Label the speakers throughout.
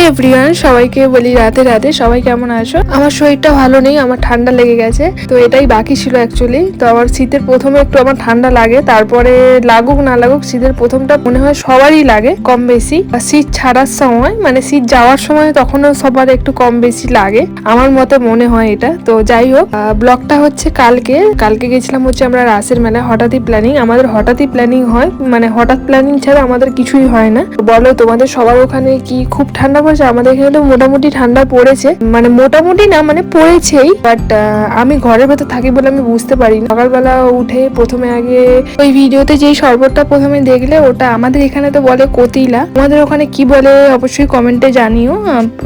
Speaker 1: Everyone, সবাইকে বলি রাতে রাতে সবাই কেমন আছো। আমার শরীরটা ভালো নেই, আমার ঠান্ডা লেগে গেছে, তো এটাই বাকি ছিল অ্যাকচুয়ালি। তো আমার শীতের প্রথমে একটু আমার ঠান্ডা লাগে, তারপরে লাগুক না লাগুক শীতের প্রথমটা মনে হয় সবারই লাগে কম বেশি। শীত ছাড়ার সময় মানে শীত যাওয়ার সময় তখনও সবার একটু কম বেশি লাগে, আমার মতে মনে হয় এটা। তো যাই হোক, ব্লগটা হচ্ছে কালকে গেছিলাম হচ্ছে আমরা রাসের মেলায়। হঠাৎই প্ল্যানিং, আমাদের হঠাৎই প্ল্যানিং হয়, মানে হঠাৎ প্ল্যানিং ছাড়া আমাদের কিছুই হয় না। বলো তোমাদের সবার ওখানে কি খুব ঠান্ডা পড়েছে? আমাদের এখানে তো মোটামুটি ঠান্ডা পড়েছে, মানে মোটামুটি না মানে পড়েছেই, বাট আমি ঘরের ভেতর থাকি বলে আমি বুঝতে পারি না। সকালবেলা উঠে প্রথমে আগে ওই ভিডিওতে যেই শরবতটা প্রথমে দেখলে, ওটা আমাদের এখানে তো বলে কতিলা, আমাদের ওখানে কি বলে অবশ্যই কমেন্টে জানিও।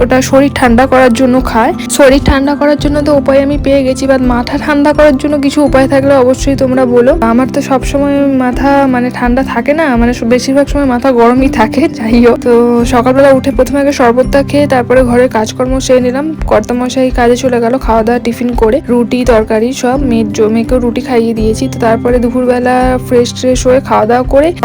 Speaker 1: ওটা শরীর ঠান্ডা করার জন্য খায়। শরীর ঠান্ডা করার জন্য তো উপায় আমি পেয়ে গেছি, বাট মাথা ঠান্ডা করার জন্য কিছু উপায় থাকলে অবশ্যই তোমরা বলো। আমার তো সবসময় মাথা মানে ঠান্ডা থাকে না, মানে বেশিরভাগ সময় মাথা গরমই থাকে। যাই হোক, তো সকালবেলা উঠে প্রথমে আগে শরবতটা খেয়ে তারপরে ঘরের কাজকর্ম সেরে নিলাম। কর্তামশাই কাজে চলে গেল, খাওয়া দাওয়া টিফিন করে রুটি তরকারি সব মেয়েকেও রুটি খাইয়ে দিয়েছি। তো তারপরে দুপুরবেলা ফ্রেশ হয়ে খাওয়া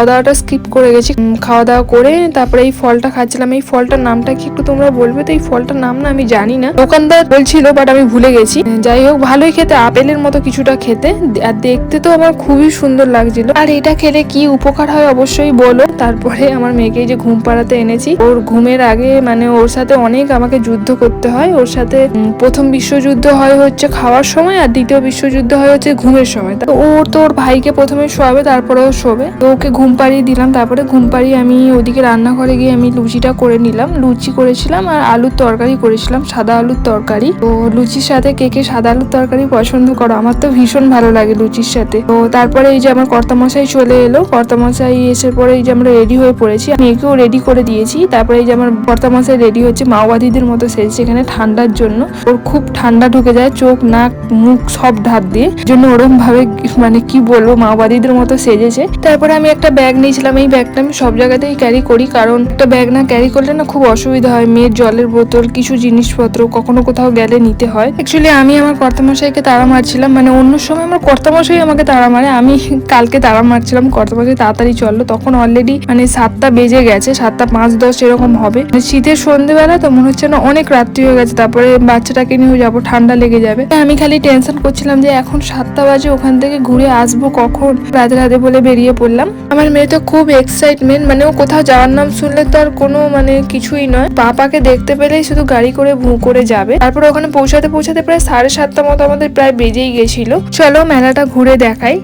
Speaker 1: দাওয়াটা স্কিপ করে গেছি। খাওয়া দাওয়া করে তারপরে এই ফলটা খাচ্ছিলাম। এই ফলটার নামটা কি একটু তোমরা বলবে? তো এই ফলটার নাম না আমি জানি না, দোকানদার বলছিল বাট আমি ভুলে গেছি। যাই হোক, ভালোই খেতে, আপেলের মতো কিছুটা খেতে, আর দেখতে তো আমার খুবই সুন্দর লাগছিল। আর এটা খেলে কি উপকার হয় অবশ্যই বলো। তারপরে আমার মেয়েকে যে ঘুম পাড়াতে এনেছি, ওর ঘুমের আগে মানে ওর সাথে অনেক আমাকে যুদ্ধ করতে হয়। ওর সাথে প্রথম বিশ্বযুদ্ধ হয় হচ্ছে খাওয়ার সময়, আর দ্বিতীয় বিশ্বযুদ্ধ হয় হচ্ছে ঘুমের সময়। তো ও তো ওর ভাইকে প্রথমে শোয়াবে, তারপরেও শোবে। তো ওকে ঘুম পাড়িয়ে দিলাম, তারপরে ঘুম পাড়িয়ে আমি ওদিকে রান্নাঘরে গিয়ে আমি লুচিটা করে নিলাম। লুচি করেছিলাম আর আলুর তরকারি করেছিলাম, সাদা আলুর তরকারি। তো লুচির সাথে কে সাদা আলুর তরকারি পছন্দ করো? আমার তো ভীষণ ভালো লাগে লুচির সাথে। তো তারপরে এই যে আমার কর্তামশাই চলে এলো, কর্তামশাই এসে পরে এই যে আমরা রেডি হয়ে পড়েছি, মেয়েকেও রেডি করে দিয়েছি। তারপরে এই যে আমার কর্তামশাই রেডি হচ্ছে, মাওবাদীদের মতো সেজেছে এখানে ঠান্ডার জন্য। ওর খুব ঠান্ডা ঢুকে যায়, চোখ নাক মুখ সব ঢাক দিয়ে, জন্য ওরম ভাবে মানে কি বলবো মাওবাদীদের মতো সেজেছে। তারপরে আমি একটা ব্যাগ নিয়েছিলাম, এই ব্যাগটা আমি সব জায়গাতেই ক্যারি করি, কারণ একটা ব্যাগ না ক্যারি করলে না খুব অসুবিধা হয়। মেয়ের জলের বোতল, কিছু জিনিসপত্র কখনো কোথাও গেলে নিতে হয়। অ্যাকচুয়ালি আমি আমার কর্তামশাইকে তাড়া মারছিলাম, মানে অন্য সময় আমার কর্তামশাই আমাকে তাড়া মারে, আমি কালকে তাড়া মারছিলাম কর্তামশাই তাড়াতাড়ি চললো। তখন অলরেডি মানে 7টা বেজে গেছে, 7টা 5-10 এরকম হবে। শীতের সন্ধ্যেবেলা তো মনে হচ্ছে না অনেক রাত্রি হয়ে গেছে, তারপরে বাচ্চাটাকে নিয়ে যাবো, ঠান্ডা লেগে যাবে। আমি খালি টেনশন করছিলাম যে এখন 7টা বাজে, ওখান থেকে ঘুরে আসবো কখন, রাতে রাতে বলে বেরিয়ে পড়লাম। আমার মেয়ে তো খুব এক্সাইটমেন্ট, মানে ও কোথাও যাওয়ার নাম শুনলে তো আর কোনো মানে কিছুই নয়, পাপাকে দেখতে পেলেই শুধু গাড়ি করে ভুঁ করে যাবে। তারপরে ওখানে পৌঁছাতে প্রায় 7:30টা মতো আমাদের প্রায় বেজেই গেছিল। চলো মেলাটা ঘুরে দেখাই।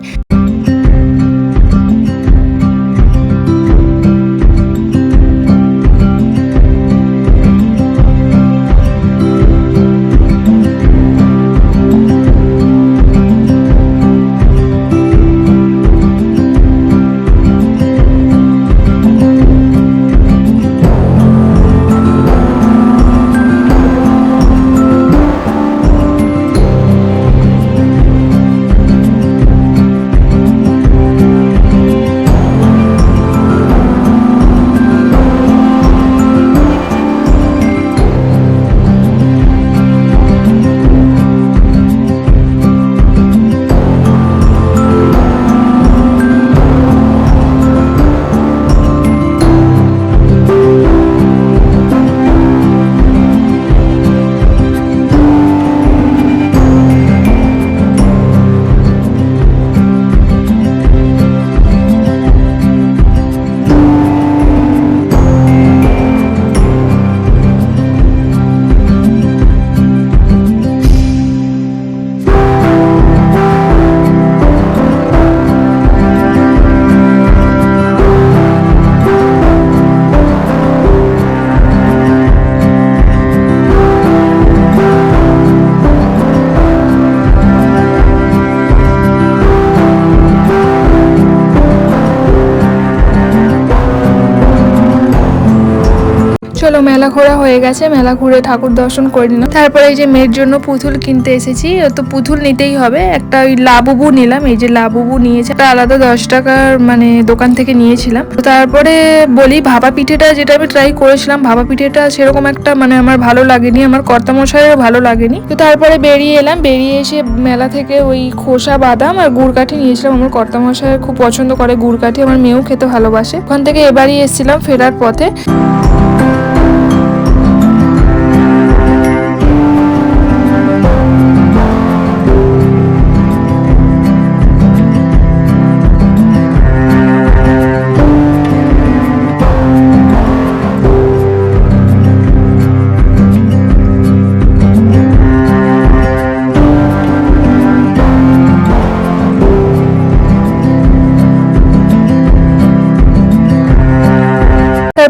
Speaker 1: চলো মেলা ঘোরা হয়ে গেছে, মেলা ঘুরে ঠাকুর দর্শন করে নিলাম। তারপরে এই যে মেয়ের জন্য পুতুল কিনতে এসেছি, তো পুতুল নিতেই হবে। একটা ওই লাবুবু নিলাম, এই যে লাবুবু নিয়েছে, একটা আলাদা 10 টাকার মানে দোকান থেকে নিয়েছিলাম। তো তারপরে বলি ভাপা পিঠেটা যেটা আমি ট্রাই করেছিলাম, ভাপা পিঠেটা সেরকম একটা মানে আমার ভালো লাগেনি, আমার কর্তামশাইও ভালো লাগেনি। তো তারপরে বেরিয়ে এলাম, বেরিয়ে এসে মেলা থেকে ওই খোসা বাদাম আর গুড়কাঠি নিয়েছিলাম। আমার কর্তামশাই খুব পছন্দ করে গুড়কাঠি, আমার মেয়েও খেতে ভালোবাসে। ওখান থেকে এবারই এসেছিলাম ফেরার পথে।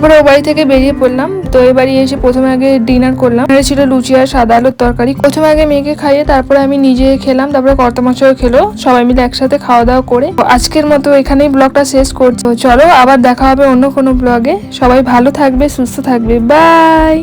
Speaker 1: তারপরে ও বাড়ি থেকে বেরিয়ে পড়লাম। তো এই বাড়ি এসে প্রথমে আগে ডিনার করলাম। এখানে ছিল লুচি আর সাদা আলুর তরকারি। প্রথমে আগে মেয়েকে খাইয়ে তারপরে আমি নিজে খেলাম, তারপরে কর্তামশাইও খেলো। সবাই মিলে একসাথে খাওয়া দাওয়া করে আজকের মতো এখানেই ব্লগটা শেষ করছি। তো চলো আবার দেখা হবে অন্য কোনো ব্লগে। সবাই ভালো থাকবে, সুস্থ থাকবে, বাই।